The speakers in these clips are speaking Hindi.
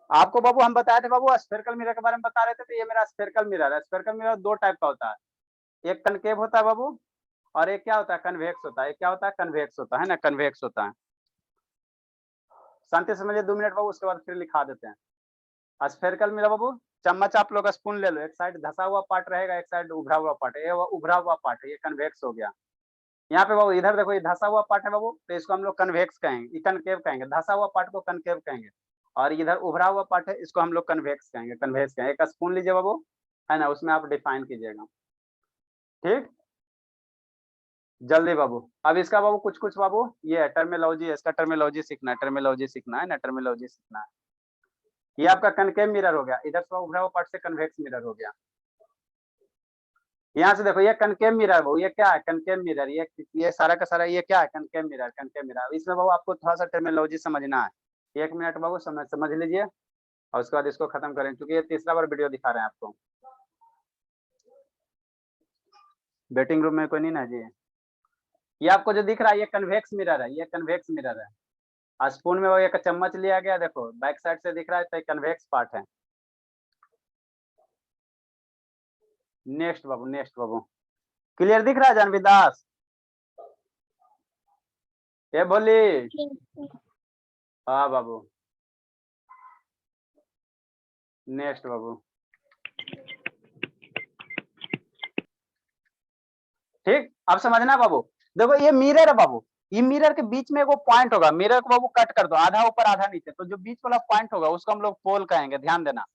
आपको बाबू हम बताए थे बाबू, स्फेरिकल मिरर के बारे में बता रहे थे, तो ये मेरा स्फेरिकल मिरर है। स्फेरिकल मिरर दो टाइप का होता है, एक कनकेव होता है बाबू, और एक क्या होता है, कन्वेक्स होता है। एक क्या होता है, कन्वेक्स होता है ना, कन्वेक्स होता है। शांति से समझिए 2 मिनट बाबू, उसके बाद फिर लिखा देते हैं। स्फेरिकल मिरर बाबू, चम्मच आप लोग स्पून ले लो, एक साइड धसा हुआ पार्ट रहेगा, एक साइड उभरा हुआ पार्ट है, ये उभरा हुआ पार्ट है, ये कन्वेक्स हो गया। यहाँ पे बाबू इधर देखो, ये धसा हुआ पार्ट है बाबू, तो इसको हम लोग कन्वेक्स कहेंगे, कनकेव कहेंगे। धसा हुआ पार्ट को कनकेव कहेंगे, और इधर उभरा हुआ पार्ट है, इसको हम लोग कन्वेक्स कहेंगे, कन्वेक्स कहेंगे। एक स्पून लीजिए बाबू, है ना, उसमें आप डिफाइन कीजिएगा, ठीक। जल्दी बाबू, अब इसका बाबू कुछ कुछ बाबू ये टर्मिनोलॉजी है, इसका टर्मिनोलॉजी सीखना है, टर्मिनोलॉजी सीखना है ना, टर्मिनोलॉजी सीखना है। ये आपका कनकेव मिरर हो गया, इधर से उभरा हुआ पार्ट से कन्वेक्स मिरर हो गया। यहाँ से देखो, ये कनकेव मिरर बाबू, ये क्या है, कनकेव मिरर, ये सारा का सारा ये क्या है, कनकेव मिरर, कनकेव मिरर। इसमें बाबू आपको थोड़ा सा टर्मिनोलॉजी समझना है, 1 मिनट बाबू समझ लीजिए, और उसके बाद इसको खत्म करें, क्योंकि ये तीसरा बार वीडियो दिखा रहे हैं आपको। वेटिंग रूम में कोई नहीं ना जी। ये आपको जो दिख रहा है, ये कन्वेक्स मिरर है, ये कन्वेक्स मिरर है। स्पून में वो एक चम्मच लिया गया, देखो बैक साइड से दिख रहा है, तो कन्वेक्स पार्ट है। नेक्स्ट बाबू, नेक्स्ट बाबू, क्लियर दिख रहा है जानवी दास? ये बोली, हाँ बाबू, नेक्स्ट बाबू, ठीक। अब समझना बाबू, देखो ये मिरर है बाबू, ये मिरर के बीच में वो पॉइंट होगा, मिरर को बाबू कट कर दो, आधा ऊपर आधा नीचे, तो जो बीच वाला पॉइंट होगा उसको हम लोग पोल कहेंगे, ध्यान देना।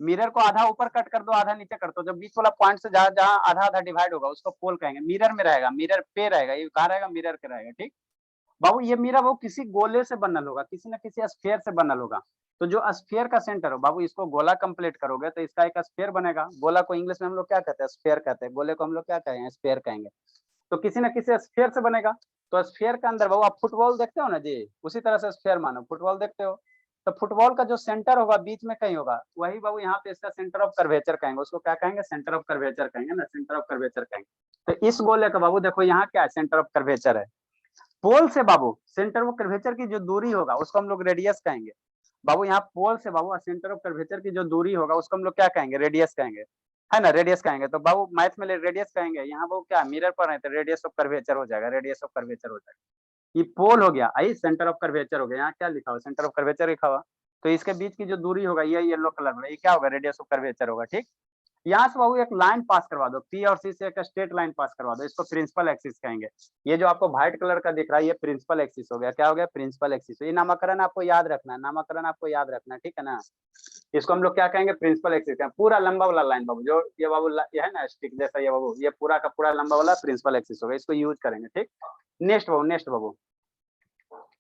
मिरर को आधा ऊपर कट कर दो, आधा नीचे कर दो, जो बीच वाला पॉइंट से जहां जहां आधा आधा डिवाइड होगा उसको पोल कहेंगे। मिरर में रहेगा, मिरर पे रहेगा, ये कहाँ रहेगा, मिरर के रहेगा, ठीक। बाबू ये मिरर वो किसी गोले से बनल होगा, किसी न किसी स्फीयर से बनल होगा। तो जो स्फीयर का सेंटर हो बाबू, इसको गोला कंप्लीट करोगे तो इसका एक स्फीयर बनेगा। गोला को इंग्लिश में हम लोग क्या कहते हैं, स्फीयर कहते हैं। गोले को हम लोग क्या कहेंगे, स्फीयर कहेंगे। तो किसी न किसी स्फीयर से बनेगा। तो स्फीयर के अंदर बाबू आप फुटबॉल देखते हो ना जी, उसी तरह से स्फीयर मानो, फुटबॉल देखते हो, तो फुटबॉल का जो सेंटर होगा बीच में कहीं होगा, वही बाबू यहाँ पे इसका सेंटर ऑफ कर्वेचर कहेंगे, उसको क्या कहेंगे, सेंटर ऑफ कर्वेचर कहेंगे ना, सेंटर ऑफ कर्वेचर कहेंगे। तो इस गोले का बाबू देखो यहाँ क्या है, सेंटर ऑफ कर्वेचर है। पोल से बाबू सेंटर ऑफ कर्वेचर की जो दूरी होगा उसको हम लोग रेडियस कहेंगे। बाबू यहाँ पोल से बाबू सेंटर ऑफ कर्वेचर की जो दूरी होगा उसको हम लोग क्या कहेंगे, रेडियस कहेंगे, है ना, रेडियस कहेंगे। तो बाबू मैथ में रेडियस कहेंगे, यहाँ बाबू क्या मिरर पर है तो रेडियस ऑफ कर्वेचर हो जाएगा, रेडियस ऑफ कर्वेचर हो जाएगा। ये पोल हो गया, आई सेंटर ऑफ कर्वेचर हो गया। यहाँ क्या लिखा हुआ, सेंटर ऑफ कर्वेचर लिखा हुआ। तो इसके बीच की जो दूरी होगा ये येलो कलर में, ये क्या होगा, रेडियस ऑफ कर्वेचर होगा, ठीक। यहाँ से बाबू एक लाइन पास करवा दो, पी और सी से एक स्ट्रेट लाइन पास करवा दो, इसको प्रिंसिपल एक्सिस कहेंगे। ये जो आपको व्हाइट कलर का दिख रहा है ये प्रिंसिपल एक्सिस हो गया, क्या हो गया, प्रिंसिपल एक्सिस। ये नामकरण आपको याद रखना है, नामकरण आपको याद रखना है, ठीक है ना। इसको हम लोग क्या कहेंगे, प्रिंसिपल एक्सिस कहेंगे। पूरा लंबा वाला लाइन बाबू, जो ये बाबू ये है ना स्टिक जैसा, ये बाबू ये पूरा का पूरा लंबा वाला प्रिंसिपल एक्सिस होगा, इसको यूज करेंगे, ठीक। नेक्स्ट बाबू, नेक्स्ट बाबू,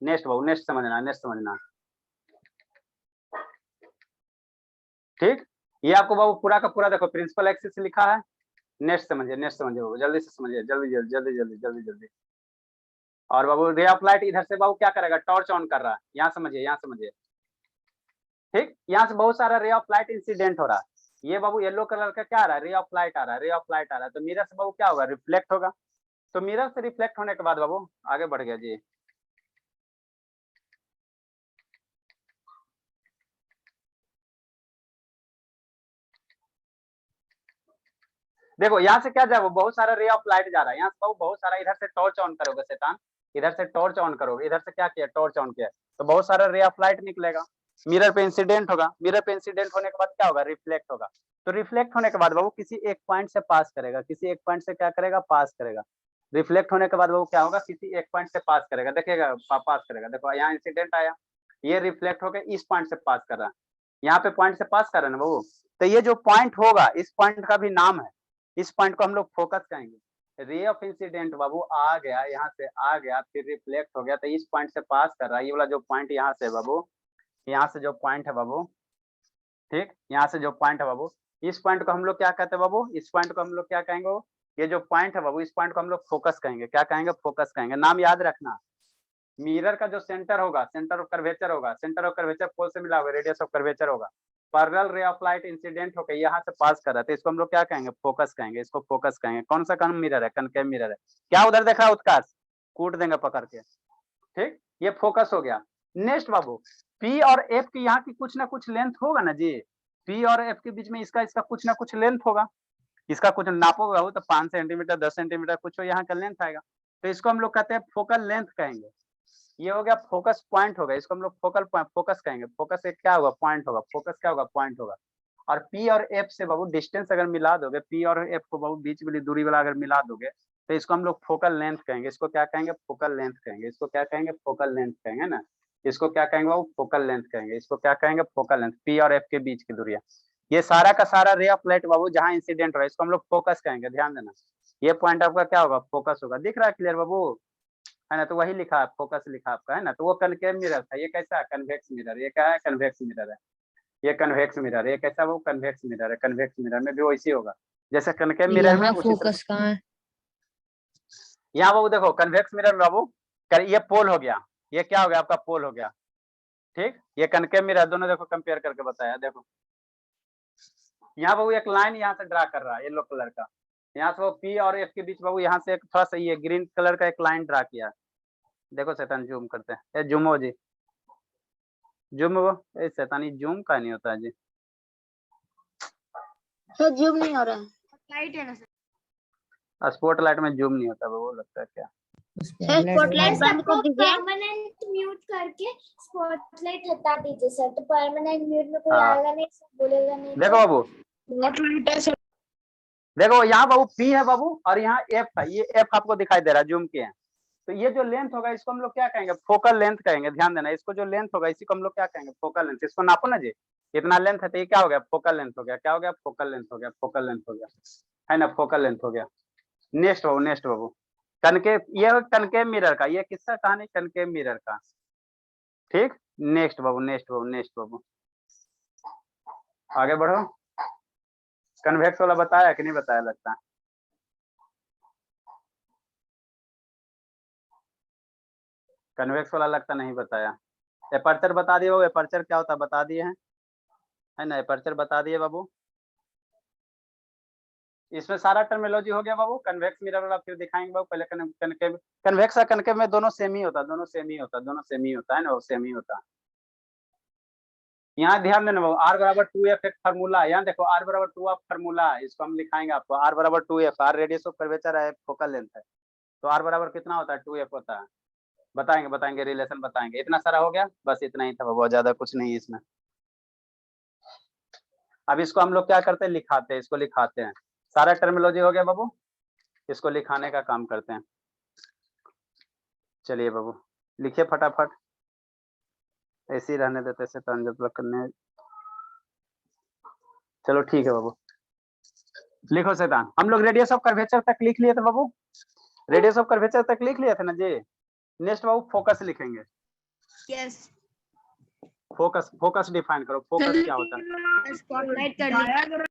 नेक्स्ट बाबू, नेक्स्ट समझना, नेक्स्ट समझना, ठीक। ये आपको बाबू पूरा का पूरा देखो प्रिंसिपल एक्सिस लिखा है। नेक्स्ट समझिए, नेक्स्ट समझिए बाबू, जल्दी से समझिए, जल्दी जल्दी जल्दी जल्दी जल्दी जल्दी। और बाबू रे ऑफ लाइट इधर से बाबू क्या करेगा, टॉर्च ऑन कर रहा है, यहाँ समझिए, यहाँ समझिए, ठीक। यहाँ से बहुत सारा रे ऑफ लाइट इंसिडेंट हो रहा है। ये बाबू येलो कलर का क्या आ रहा है, रे ऑफ लाइट आ रहा है, रे ऑफ लाइट आ रहा है। तो मिरर से बाबू क्या होगा, रिफ्लेक्ट होगा। तो मिरर से रिफ्लेक्ट होने के बाद बाबू आगे बढ़ गया जी। देखो यहाँ से क्या जाए, वो बहुत सारा रे ऑफ लाइट जा रहा है, यहाँ से बाबू बहुत सारा, इधर से टॉर्च ऑन करोगे शैतान, इधर से टॉर्च ऑन करोगे, इधर से क्या किया, टॉर्च ऑन किया, तो बहुत सारा रे ऑफ लाइट निकलेगा, मिरर पे इंसिडेंट होगा। मिरर पे इंसिडेंट होने के बाद क्या होगा, रिफ्लेक्ट होगा। तो रिफ्लेक्ट होने के बाद बाबू किसी एक पॉइंट से पास करेगा, किसी एक पॉइंट से क्या करेगा, पास करेगा। रिफ्लेक्ट होने के बाद बाबू क्या होगा, किसी एक पॉइंट से पास करेगा, देखिएगा पास करेगा। देखो यहाँ इंसिडेंट आया, ये रिफ्लेक्ट होकर इस पॉइंट से पास कर रहा है, यहाँ पे पॉइंट से पास कर रहा है ना बाबू। तो ये जो पॉइंट होगा इस पॉइंट का भी नाम है, इस पॉइंट को हम लोग फोकस कहेंगे। रे ऑफ इंसिडेंट बाबू आ गया, यहाँ से आ गया, फिर रिफ्लेक्ट हो गया, तो इस पॉइंट से पास कर रहा है। ये वाला जो पॉइंट यहाँ से बाबू, यहाँ से जो पॉइंट है बाबू, ठीक, यहाँ से जो पॉइंट है बाबू, इस पॉइंट को हम लोग क्या कहते हैं बाबू, इस पॉइंट को हम लोग क्या कहेंगे, ये जो पॉइंट है बाबू, इस पॉइंट को हम लोग फोकस कहेंगे, क्या कहेंगे, फोकस कहेंगे। नाम याद रखना, मिरर का जो सेंटर होगा, सेंटर ऑफ कर्वेचर होगा, सेंटर ऑफ कर्वेचर पोल से मिला हुआ रेडियस ऑफ कर्वेचर होगा। Parallel ray of light incident होकर यहाँ से पास कर रहा है, तो इसको हम लोग क्या कहेंगे, फोकस कहेंगे, इसको फोकस कहेंगे। कौन सा कौन मिरर है, कनकेव मिरर है। क्या उधर देख रहा है उत्कर्ष, कूट देंगे पकड़ के, ठीक। ये फोकस हो गया। नेक्स्ट बाबू, पी और एफ की यहाँ की कुछ ना कुछ लेंथ होगा ना जी, पी और एफ के बीच में इसका कुछ ना कुछ लेंथ होगा, इसका कुछ नापोगे हो तो 5 सेंटीमीटर 10 सेंटीमीटर कुछ हो, यहाँ का लेंथ आएगा, तो इसको हम लोग कहते हैं फोकल लेंथ कहेंगे। ये हो गया फोकस पॉइंट होगा, इसको हम लोग फोकल फोकस कहेंगे। फोकस एक क्या होगा, पॉइंट होगा, फोकस क्या होगा, पॉइंट होगा। और पी और एफ से बाबू डिस्टेंस अगर मिला दोगे, पी और एफ को बाबू बीच वाली दूरी वाला अगर मिला दोगे, तो इसको हम लोग फोकल लेंथ कहेंगे। इसको क्या कहेंगे, फोकल लेंथ कहेंगे। इसको क्या कहेंगे, फोकल लेंथ कहेंगे ना। इसको क्या कहेंगे बाबू, फोकल लेंथ कहेंगे। इसको क्या कहेंगे, फोकल लेंथ, पी और एफ के बीच की दूरियां। ये सारा का सारा रे ऑफ लाइट बाबू जहाँ इंसिडेंट हो रहा है, इसको हम लोग फोकस कहेंगे, ध्यान देना। ये पॉइंट आपका क्या होगा, फोकस होगा। दिख रहा है क्लियर बाबू, है ना। तो वही लिखा है, फोकस लिखा आपका, है ना। तो वो कनकेव मिरर था, ये कैसा है, कन्वेक्स मिरर। ये क्या है, कन्वेक्स मिरर है। ये कन्वेक्स मिरर, ये कैसा, वो कन्वेक्स मिरर है। कन्वेक्स मिरर में भी वैसे होगा जैसे कनकेव मिरर में, यहाँ उसी तरह फोकस कहाँ है? यहाँ बाबू देखो, कन्वेक्स मिरर में बाबू ये पोल हो गया, ये क्या हो गया आपका, पोल हो गया, ठीक। ये कनकेव मिरर, दोनों देखो कंपेयर करके बताया। देखो यहाँ बाबू एक लाइन यहाँ से ड्रा कर रहा है येलो कलर का, यहाँ से वो पी और एफ के बीच बाबू यहाँ से एक थोड़ा सा ये ग्रीन कलर का एक लाइन ड्रा किया। देखो शैतान, जूम करते हैं, ये जूम हो जी, जूम वो, ये शैतानी जूम का नहीं होता है जी, सर जूम नहीं हो रहा है, लाइट है ना सर। स्पॉट लाइट में जूम नहीं होता, वो लगता है क्या। सर स्पॉटलाइट बंद कर दीजिए। परमानेंट म्यूट करके स्पॉटलाइट हटा दीजिए सर, तो परमानेंट म्यूट में कोई हाँ। आएगा नहीं, सब बोलेगा नहीं। देखो बाबू, स्पॉटलाइट है सर। देखो यहाँ बाबू पी है बाबू, और यहाँ एफ है, ये एफ आपको दिखाई दे रहा है, जूम किए हैं। तो ये जो लेंथ होगा इसको हम लोग क्या कहेंगे, फोकल लेंथ कहेंगे। ध्यान देना, इसको जो लेंथ होगा इसी को हम लोग क्या कहेंगे, फोकल लेंथ। इसको नापो ना जी, इतना लेंथ है तो ये क्या हो गया, फोकल लेंथ हो गया। क्या हो गया, फोकल लेंथ हो गया, फोकल लेंथ हो गया, है ना, फोकल लेंथ हो गया। नेक्स्ट बाबू, नेक्स्ट बाबू, कनकेव, ये कनकेव मिरर का, ये किसका कहानी, कनकेव मिरर का, ठीक। नेक्स्ट बाबू, नेक्स्ट बाबू, नेक्स्ट बाबू, आगे बढ़ो। कन्वेक्स वाला बताया कि नहीं बताया, लगता है कन्वेक्स वाला लगता नहीं बताया। एपर्चर बता दिए बाबू, एपर्चर क्या होता है बता दिए हैं, है ना, एपर्चर बता दिए बाबू। इसमें सारा टर्मिनोलॉजी हो गया बाबू। कन्वेक्स मिरर वाला फिर दिखाएंगे बाबू। पहले कनकेव, कन्वेक्स और कनकेव में दोनों सेम ही होता है, दोनों सेम ही होता है, दोनों सेम ही होता है ना, वो सेम ही होता है। यहाँ ध्यान देना बाबू, आर बराबर 2f एक फार्मूला, यहाँ देखो आर बराबर 2f फार्मूला, इसको हम लिखाएंगे आपको। आर बराबर 2f, R radius of curvature है, फोकल लेंथ है, तो आर बराबर कितना होता है, 2f होता है। बताएंगे, बताएंगे, रिलेशन बताएंगे। इतना सारा हो गया, बस इतना ही था बाबू, ज्यादा कुछ नहीं है इसमें। अब इसको हम लोग क्या करते हैं, लिखाते हैं, इसको लिखाते हैं। सारा टर्मिनोलॉजी हो गया बाबू, इसको लिखाने का काम करते हैं। चलिए बाबू लिखिए फटाफट, ऐसे ही रहने देते, ऐसे तंजब करने। चलो ठीक है बाबू, लिखो शैतान। हम लोग रेडियस ऑफ कर्वेचर तक लिख लिए थे बाबू, रेडियस ऑफ कर्वेचर तक लिख लिए थे ना जी। नेक्स्ट बाबू फोकस लिखेंगे। यस। फोकस, फोकस डिफाइन करो, फोकस क्या होता है। स्पॉटलाइट कर दिया।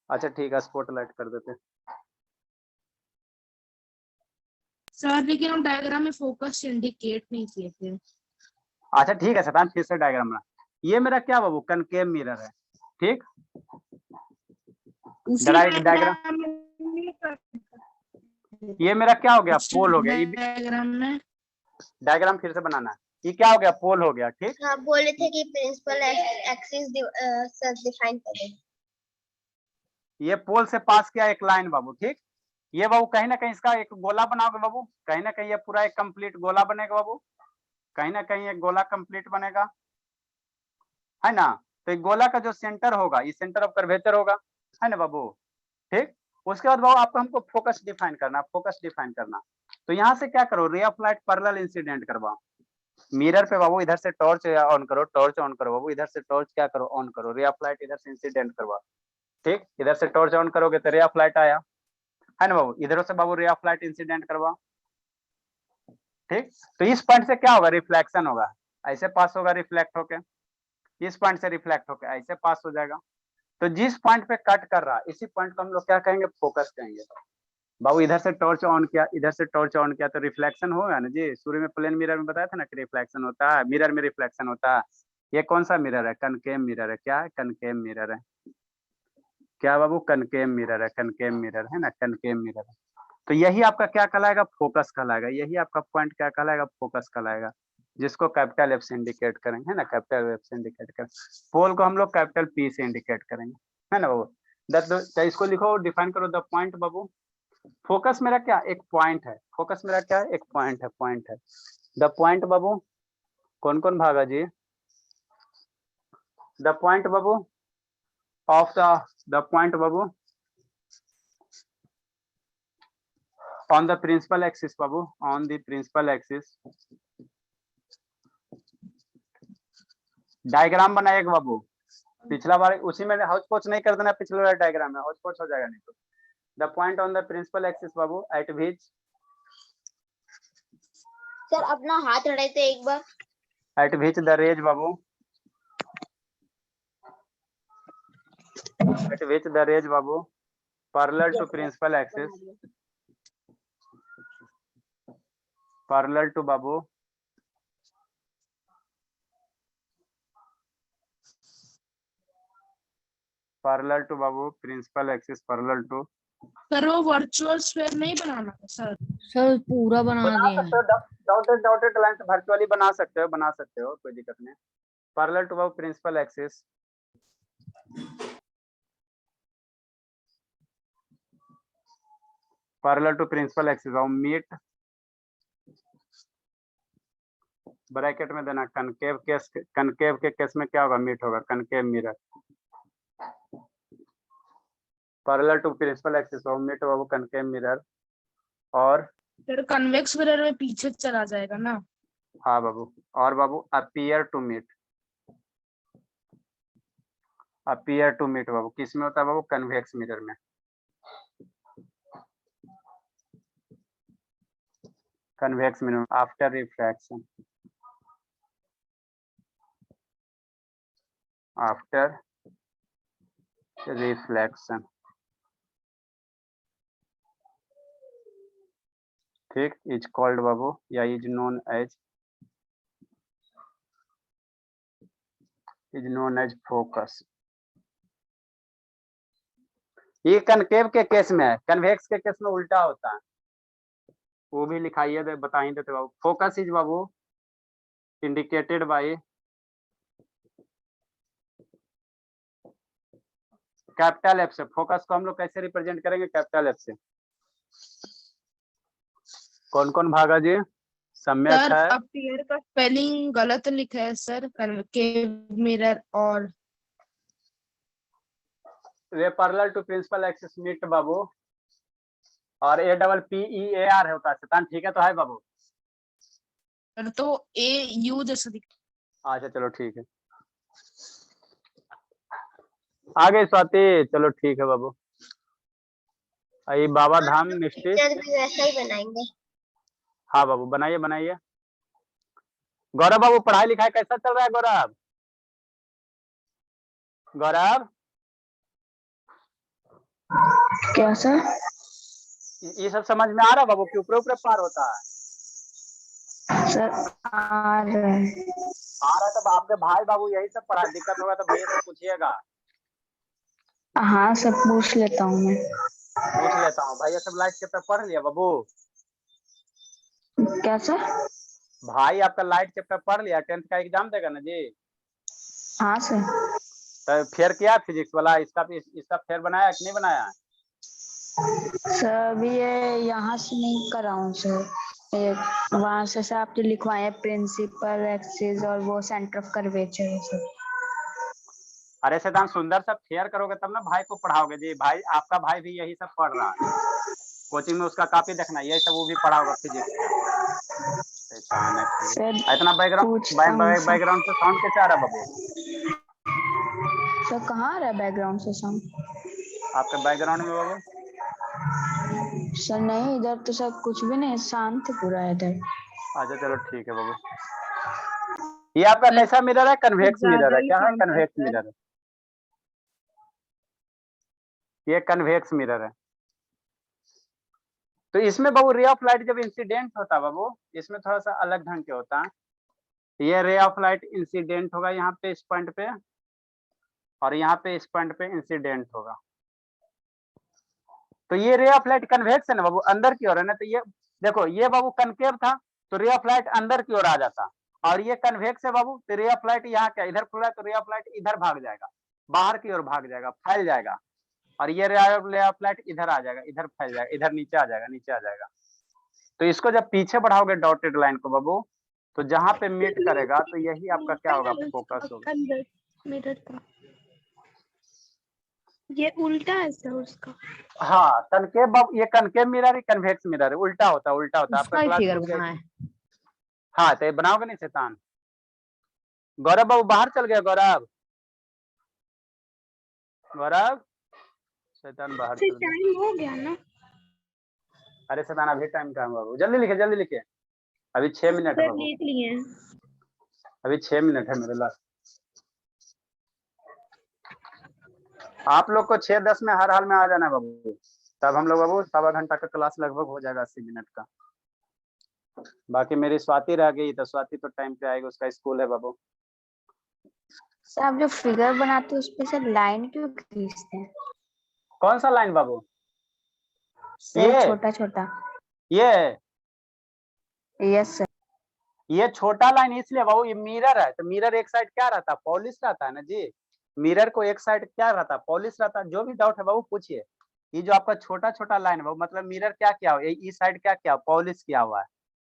अच्छा ठीक है, स्पॉटलाइट कर देते हैं सर, लेकिन हम डायग्राम में फोकस इंडिकेट नहीं किए थे। अच्छा ठीक है शैतान, फिर से डायग्राम बना। ये मेरा क्या बाबू, कनकेव मिरर है, ठीक। डायग्राम, ये मेरा क्या हो गया, पोल हो गया। डायग्राम में, डायग्राम फिर से बनाना है। ये क्या हो गया, पोल हो गया, ठीक। हाँ, बोले थे कि प्रिंसिपल एक्सिस डिफाइन करें। ये पोल से पास किया एक लाइन बाबू, ठीक। ये बाबू कहीं ना कहीं इसका एक गोला बनाओगे बाबू, कहीं ना कहीं ये पूरा एक कंप्लीट गोला बनेगा बाबू, कहीं ना कहीं एक गोला कंप्लीट बनेगा, है ना। तो एक गोला का जो सेंटर होगा, ये सेंटर ऑफ कर्वेचर होगा, है ना बाबू, ठीक। उसके बाद बाबू आपको हमको फोकस डिफाइन करना, फोकस डिफाइन करना। तो यहाँ से क्या करो, ray of light parallel incident करवाओ मिरर पे बाबू। इधर से टॉर्च ऑन करो, टॉर्च ऑन करो बाबू, इधर से टॉर्च क्या करो, ऑन करो। रे ऑफ लाइट इधर से इंसिडेंट करवाओ, ठीक। इधर से टॉर्च ऑन करोगे तो रे ऑफ लाइट आया, है ना बाबू। इधर से बाबू रे ऑफ लाइट इंसिडेंट करवाओ, ठीक। तो इस पॉइंट से क्या होगा, रिफ्लेक्शन होगा, ऐसे पास होगा रिफ्लेक्ट होके, इस पॉइंट से रिफ्लेक्ट होके ऐसे पास हो जाएगा। तो जिस पॉइंट पे कट कर रहा है इसी पॉइंट को हम लोग क्या कहेंगे, फोकस कहेंगे बाबू। इधर से टॉर्च ऑन किया, इधर से टॉर्च ऑन किया तो रिफ्लेक्शन होगा ना जी। शुरू में प्लेन मिरर में बताया था ना कि रिफ्लेक्शन होता है, मिरर में रिफ्लेक्शन होता है। ये कौन सा मिरर है, कनकेव मिरर है। क्या है, कनकेव मिरर है। क्या बाबू, कनकेव मिरर है, कनकेव मिरर है ना, कनकेव मिरर है। तो यही आपका क्या कहलाएगा, फोकस कहलाएगा। यही आपका पॉइंट क्या कहलाएगा, फोकस कहलाएगा। जिसको कैपिटल एफ से इंडिकेट करेंगे, है ना, कैपिटल एफ से इंडिकेट करें। पोल को हम लोग कैपिटल पी से इंडिकेट करेंगे, है ना बाबू। तो इसको लिखो, डिफाइन करो द पॉइंट बाबू। फोकस मेरा क्या, एक पॉइंट है। फोकस मेरा क्या है, एक पॉइंट है, पॉइंट है। द पॉइंट बाबू कौन कौन भागा जी, द पॉइंट बाबू ऑफ द पॉइंट बाबू on the principal axis बाबू, on the principal axis। Diagram बनाएगा बाबू, पिछला बार उसी में हाउस पोच नहीं कर देना, पिछले वाला डायग्राम में हाउस पोच हो जाएगा नहीं तो। The point on the principal axis बाबू एट विच, सर अपना हाथ हटाए थे एक बार। एट विच द रेज बाबू, एट विच द रेज बाबू parallel to principal axis, parallel to बाबू पैरेलल टू बाबू principal axis, parallel to. Sir वो वर्चुअल स्फीयर नहीं बनाना है सर। सर पूरा बना बना दिया सकते हो, डॉटेड डॉटेड लाइन वर्चुअली बना सकते हो, बना सकते हो, कोई दिक्कत नहीं। पैरेलल टू बाबू principal axis, parallel to principal axis और मीट, ब्रैकेट में देना कनकेव केस, कनकेव के केस में क्या होगा, मीट होगा, concave mirror. Parallel to principal axis और मीट बाबू कनकेव मिरर। और फिर कन्वेक्स मिरर में पीछे चला जाएगा ना। हाँ बाबू, और बाबू appear to meet, appear to meet बाबू किस में होता है बाबू, कन्वेक्स मिरर में। Convex mirror after refraction, after reflection, ठीक, इज कॉल्ड बाबू या इज नोन एज फोकस। ये कनकेव के केस में है, कन्वेक्स के केस में उल्टा होता है, वो भी लिखाइए दे, बता ही देते बाबू। फोकस इज बाबू इंडिकेटेड बाय कैपिटल एफ से। फोकस को हम लोग कैसे रिप्रेजेंट करेंगे, कैपिटल एफ से। कौन कौन भागा जी, सम्यक सर है, अपीयर का स्पेलिंग गलत लिखा है सर, कनकेव मिरर और they parallel to principal axis meet बाबू, और A double P E A R होता है शैतान, ठीक है तो है बाबू। तो ए यू जैसा दिख। अच्छा चलो ठीक है, आगे स्वाति, चलो ठीक है बाबू। आई बाबा धाम मिस्टी, सर भी वैसा ही बनाएंगे। हाँ बाबू बनाइए बनाइए। गौरव बाबू पढ़ाई लिखाई कैसा चल रहा है गौरव, गौरव क्या सर? ये सब समझ में आ रहा है बाबू कि ऊपर ऊपर पार होता है, सर आ रहा है। आ रहा है तब आपके भाई बाबू यही सब पढ़ा, दिक्कत होगा तो भैया से पूछिएगा। हाँ सर पूछ लेता हूँ मैं। पूछ लेता हूँ, भैया सब लाइट चैप्टर पढ़ लिया बाबू, क्या सर? भाई आपका लाइट चैप्टर पढ़ लिया, 10th का एग्जाम देगा ना जी, हाँ सर। तो फेयर किया फिजिक्स वाला, इसका फेयर बनाया कि नहीं बनाया। सर अभी ये यहाँ से नहीं कर रहा हूँ सर, वहाँ से सर आपने लिखवाए प्रिंसिपल एक्सिस और वो सेंटर ऑफ कर्वेचर है सर। अरे शैतान सुंदर सब फेयर करोगे तब ना भाई को पढ़ाओगे जी, भाई आपका भाई भी यही सब पढ़ रहा है, कोचिंग में उसका कॉपी देखना, यही सब वो भी पढ़ा होगा फिजिक्स का। सर इतना बैकग्राउंड से साउंड कैसे आ रहा है बाबू, सर कहाँ आ रहा है बैकग्राउंड से साउंड? आपके बैकग्राउंड में बाबू। सर नहीं, इधर तो सर कुछ भी नहीं, शांत पूरा है इधर। अच्छा चलो ठीक है बाबू। ये आपका कैसा मिरर है, कन्वेक्स मिरर है, क्या है, कन्वेक्स मिरर है, ये कन्वेक्स मिरर है। तो इसमें बाबू रे ऑफ लाइट जब इंसिडेंट होता है बाबू, इसमें थोड़ा सा अलग ढंग के होता है। ये रे ऑफ लाइट इंसिडेंट होगा यहाँ पे इस पॉइंट पे, और यहाँ पे इस पॉइंट पे इंसिडेंट होगा। तो ये रे ऑफ लाइट कन्वेक्स है ना बाबू, अंदर की ओर है ना, तो ये देखो ये बाबू कनकेव था, तो रे ऑफ लाइट अंदर की ओर आ जाता, और ये कन्वेक्स है बाबू, तो रे ऑफ लाइट यहाँ क्या इधर खुल रहा है, तो रे ऑफ लाइट इधर भाग जाएगा, बाहर की ओर भाग जाएगा, फैल जाएगा। और ये रे ऑफ लाइट इधर आ जाएगा, इधर फैल जाएगा, इधर नीचे आ जाएगा, नीचे आ जाएगा। तो इसको जब पीछे बढ़ाओगे डॉटेड लाइन को बाबू, तो जहां पे मीट करेगा तो यही आपका क्या होगा, फोकस होगा। मिरर का ये उल्टा है सर उसका। हाँ कनकेव बाबू, ये कनकेव मिरर है, कन्वेक्स मिरर है, उल्टा होता है, उल्टा होता है आपका उसका ही क्लास फिगर छूट गया। बनाना है। हाँ तो ये बनाओगे नहीं शैतान। गौरव बाबू बाहर चल गया, गौरव, गौरव शैतान बाहर चल गया। टाइम हो गया ना अरे शैतान अभी टाइम कहाँ है बाबू, जल्दी लिखे जल्दी लिखे, अभी 6 मिनट है सर, बाबू, लिख लिए। अभी 6 मिनट है मेरे लास्ट। आप लोग को 6:10 में हर हाल में आ जाना है बाबू, तब हम लोग बाबू 1.25 घंटा का क्लास लगभग हो जाएगा, 80 मिनट का। बाकी मेरी स्वाति रह गई, तो स्वाति तो टाइम पे आएगी, उसका स्कूल है बाबू। सर आप जो फिगर बनाते हैं उसपे से लाइन क्यों खींचते हैं? कौन सा लाइन बाबू? सर ये छोटा छोटा। ये यस सर। ये छोटा लाइन इसलिए बाबू, ये मिरर है, तो मिरर एक साइड क्या रहता है, पॉलिश रहता है ना जी। मिरर को एक साइड क्या रहता है, पॉलिश रहता है। जो भी डाउट है बाबू पूछिए। ये जो आपका छोटा छोटा लाइन है बाबू, मतलब मिरर क्या किया हुआ है, इस साइड क्या किया, पॉलिश किया हुआ है।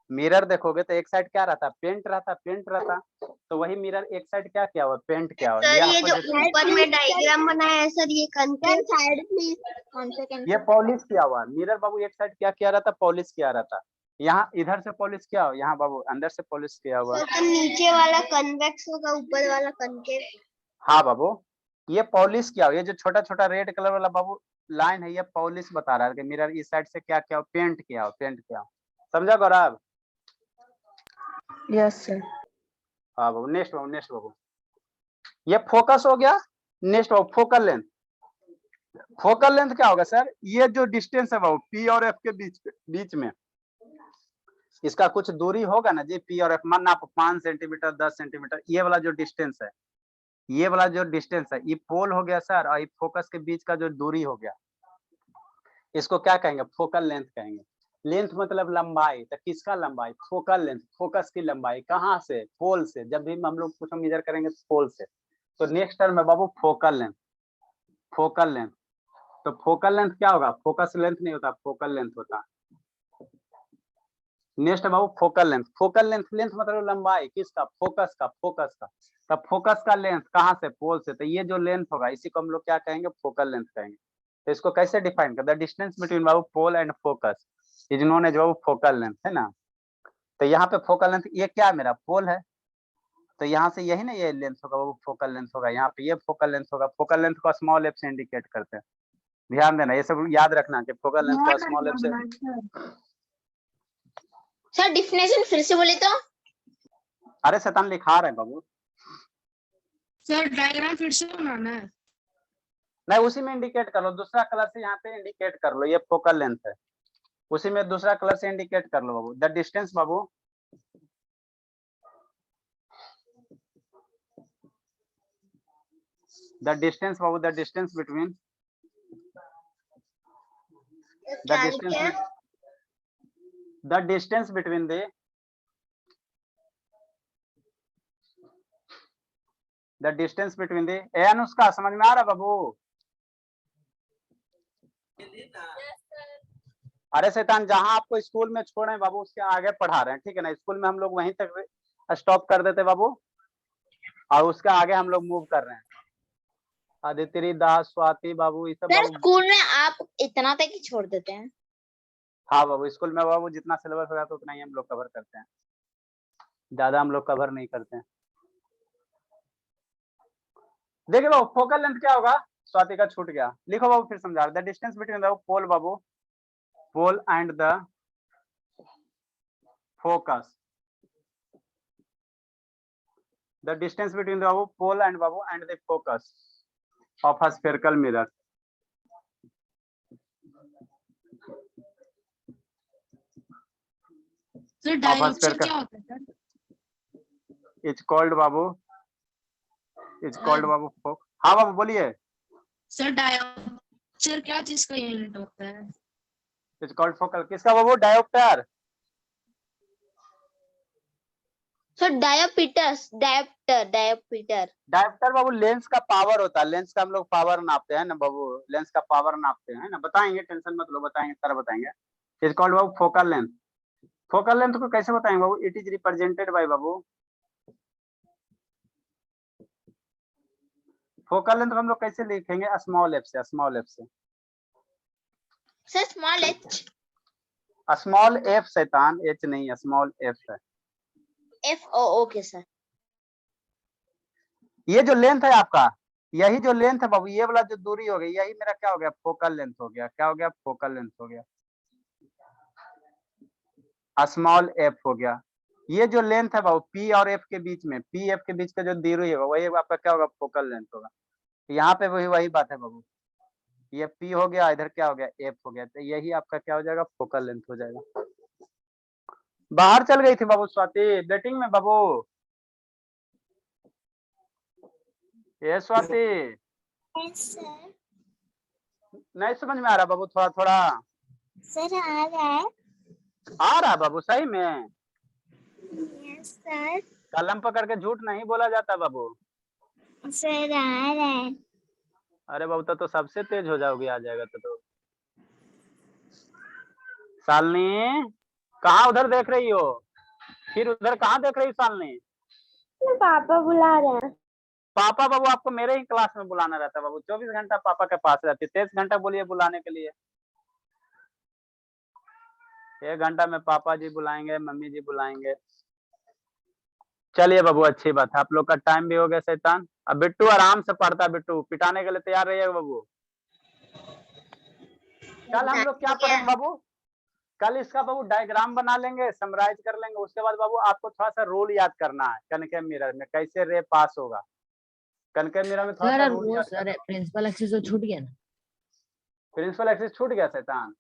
मिरर देखोगे तो एक साइड क्या रहता है, पेंट रहता है, पेंट रहता है। तो वही मिरर एक साइड क्या किया हुआ है, पेंट किया हुआ है। सर ये आपको जो ऊपर में डायग्राम बनाया है सर, ये कंटेंट साइड प्लीज, 1 सेकंड। ये पॉलिश किया हुआ है मिरर बाबू, एक साइड क्या किया रहता है, पॉलिश किया रहता है। यहाँ इधर से पॉलिश किया हुआ, यहाँ बाबू अंदर से पॉलिश किया हुआ है। तो नीचे वाला कन्वेक्स होगा, ऊपर वाला कनकेव। हाँ बाबू, ये पॉलिश किया हुआ, ये जो छोटा छोटा रेड कलर वाला बाबू लाइन है, ये पॉलिश बता रहा है कि मिरर इस साइड से क्या किया, पेंट किया हो, पेंट किया हो। समझा गौरव? Yes sir. हाँ बाबू, नेक्स्ट बाबू, नेक्स्ट बाबू, ये फोकस हो गया। नेक्स्ट बाबू फोकल लेंथ। फोकल लेंथ क्या होगा सर, ये जो डिस्टेंस है बाबू पी और एफ के बीच में इसका कुछ दूरी होगा ना जी, पी और एफ, मानना आप 5 सेंटीमीटर 10 सेंटीमीटर, ये वाला जो डिस्टेंस है, ये वाला जो डिस्टेंस है, ये पोल हो गया सर, और ये फोकस के बीच का जो दूरी हो गया, इसको क्या कहेंगे, फोकल लेंथ कहेंगे। लेंथ मतलब लंबाई, तो किसका लंबाई, फोकल लेंथ, फोकस की लंबाई कहाँ से, पोल से। जब भी हम लोग कुछ मेजर करेंगे तो पोल से। तो नेक्स्ट टर्म है बाबू फोकल लेंथ, फोकल लेंथ। तो फोकल लेंथ क्या होगा, फोकस लेंथ नहीं होता, फोकल लेंथ होता। नेक्स्ट है बाबू focal length. Focal length, length मतलब लंबाई किसका, फोकस का, फोकस का। तब फोकस का लेंथ कहाँ से, पोल से। तो ये जो लेंथ होगा इसी को हम लोग क्या कहेंगे, फोकल लेंथ कहेंगे। तो इसको कैसे डिफाइन कर, द डिस्टेंस बिटवीन बाबू pole and focus is known as बाबू फोकल लेंथ, है ना। तो यहाँ पे फोकल लेंथ, ये क्या मेरा पोल है, तो यहाँ से यही ना ये लेंथ होगा बाबू, फोकल लेंथ होगा। यहाँ पे ये फोकल लेंथ होगा। फोकल लेंथ को स्मॉल एफ से इंडिकेट करते हैं, ध्यान देना, ये सब याद रखना कि फोकल लेंथ को स्मॉल एफ से। सर डिफिनेशन फिर से बोले तो? अरे शैतान लिखा रहे हैं बाबू। सर डायग्राम फिर से बनाना है। नहीं उसी में इंडिकेट कर लो, दूसरा कलर से यहाँ पे इंडिकेट कर लो, ये फोकल लेंथ है, उसी में दूसरा कलर से इंडिकेट कर लो बाबू। द डिस्टेंस बाबू, द डिस्टेंस बाबू, the distance between, the distance, the distance between the distance between the, ए अनुष्का समझ में आ रहा बाबू? अरे शैतान, जहां आपको स्कूल में छोड़े हैं बाबू उसके आगे पढ़ा रहे हैं, ठीक है ना। स्कूल में हम लोग वहीं तक स्टॉप कर देते बाबू, और उसके आगे हम लोग मूव कर रहे हैं। आदित्य दास, स्वाति बाबू, ये सब सर बाबू। स्कूल में आप इतना तक ही छोड़ देते हैं? हाँ बाबू, स्कूल में बाबू जितना सिलेबस हो जाता है उतना ही हम लोग कवर करते हैं, ज्यादा हम लोग कवर नहीं करते हैं। देखिए बाबू फोकल लेंथ क्या होगा, स्वाति का छूट गया, लिखो बाबू फिर समझा। The distance between the pole बाबू, pole and the focus, the distance between the बाबू पोल एंड बाबू and the focus of a spherical mirror. Sir dioptre क्या होता है सर? इट्स कॉल्ड बाबू, इट्स कॉल्ड बाबू फोक। हाँ बाबू बोलिए। सर डायोप्टर क्या चीज का यूनिट होता है? इट्स कॉल्ड फोकल, किसका बाबू, डायोप्टर। सर डायोप्टर डायोप्टर बाबू लेंस का पावर होता है, लेंस का हम लोग पावर नापते हैं ना बाबू, लेंस का पावर नापते हैं ना, बताएंगे, टेंशन मत लो, बताएंगे, सर बताएंगे। इज कॉल्ड बाबू फोकल लेंथ। फोकल लेंथ को कैसे बताएंगे बाबू? इट इज रिप्रेजेंटेड बाय बाबू, फोकल लेंथ हम लोग कैसे लिखेंगे? स्मॉल एफ से, स्मॉल एफ से, sir small H small F शैतान, एच नहीं है, स्मॉल एफ है। F O okay sir. ये जो लेंथ है आपका, यही जो लेंथ है बाबू, ये वाला जो दूरी हो गई, यही मेरा क्या हो गया? फोकल लेंथ हो गया। क्या हो गया? फोकल लेंथ हो गया, स्मॉल एफ हो गया। ये जो लेंथ है बाबू पी और एफ के बीच में, पी एफ के बीच का जो दूरी है वही आपका क्या होगा? फोकल लेंथ होगा। यहाँ पे वही बात है बाबू, ये पी हो गया, इधर क्या हो गया? एफ हो गया, तो यही आपका क्या हो जाएगा? फोकल लेंथ हो जाएगा। बाहर चल गई थी बाबू स्वाति, बेटिंग में बाबू, ये स्वाति सर नहीं समझ में आ रहा बाबू? थोड़ा थोड़ा सर आ रहा है। आ रहा है बाबू, सही में? Yes sir. कलम पकड़ के झूठ नहीं बोला जाता बाबू। सर आ रहा है। अरे बाबू तो सबसे तेज हो जाओगी, आ जाएगा तो। शालिनी कहाँ उधर देख रही हो? फिर उधर कहाँ देख रही हो शालिनी? पापा बुला रहे हैं। पापा बाबू आपको मेरे ही क्लास में बुलाना रहता है बाबू, 24 घंटा पापा के पास रहती है, 23 घंटा बोलिए बुलाने के लिए। 1 घंटा में पापा जी बुलाएंगे, मम्मी जी बुलाएंगे। चलिए बाबू अच्छी बात है, आप लोग का टाइम भी हो गया शैतान। अब बिट्टू आराम से पढ़ता है, बिट्टू पिटाने के लिए तैयार रहिएगा बाबू। कल हम लोग क्या पढ़ेंगे बाबू? कल इसका बाबू डायग्राम बना लेंगे, समराइज कर लेंगे, उसके बाद बाबू आपको थोड़ा सा रूल याद करना है, कनके मिरर में कैसे रे पास होगा। कनके मिरर में थोड़ा सा रूल याद करना। प्रिंसिपल एक्सेस तो छूट गया ना? प्रिंसिपल एक्सेस छूट गया शैतान?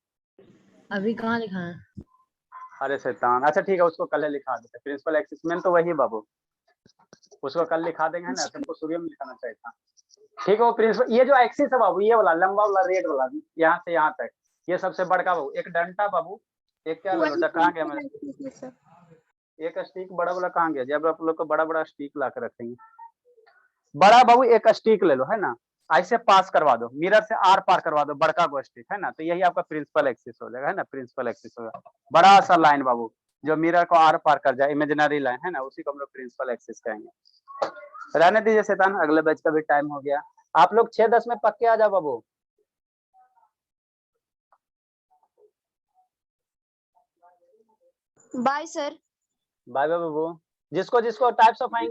अभी कहाँ लिखा है? अरे शैतान, अच्छा ठीक है, उसको कल लिखा देते। प्रिंसिपल एक्सेस में तो वही बाबू, उसको कल लिखा देंगे ना, तुमको शुरू में लिखाना चाहिए था। ठीक है, वो प्रिंसिपल, ये जो एक्सिस है बाबू, ये वाला लंबा वाला रेड वाला, यहाँ से यहाँ तक, ये सबसे बड़का बाबू। एक डंटा बाबू, एक क्या बेटा, कहाँ गया मेरा एक स्टिक बड़ा वाला, कहाँ गया? जब आप लोग को बड़ा बड़ा स्टिक ला के रखेंगे, बड़ा बाबू एक स्टिक ले लो, है ना, ऐसे पास करवा दो, मिरर से आर पार करवा दो बड़का को स्टिक, है ना, तो यही आपका प्रिंसिपल एक्सिस हो जाएगा, है ना, प्रिंसिपल एक्सिस होगा। बड़ा सा लाइन बाबू जो मिरर को आर पार कर जाए, इमेजिनरी लाइन, है ना, उसी को हम लोग प्रिंसिपल एक्सिस कहेंगे। रहने दीजिए शैतान, अगले बैच का भी टाइम हो गया। आप लोग 6-10 में पक्के आ जाओ बाबू। Bye sir. बाय बाय बाबू। जिसको जिसको टाइप्स ऑफ आएंगे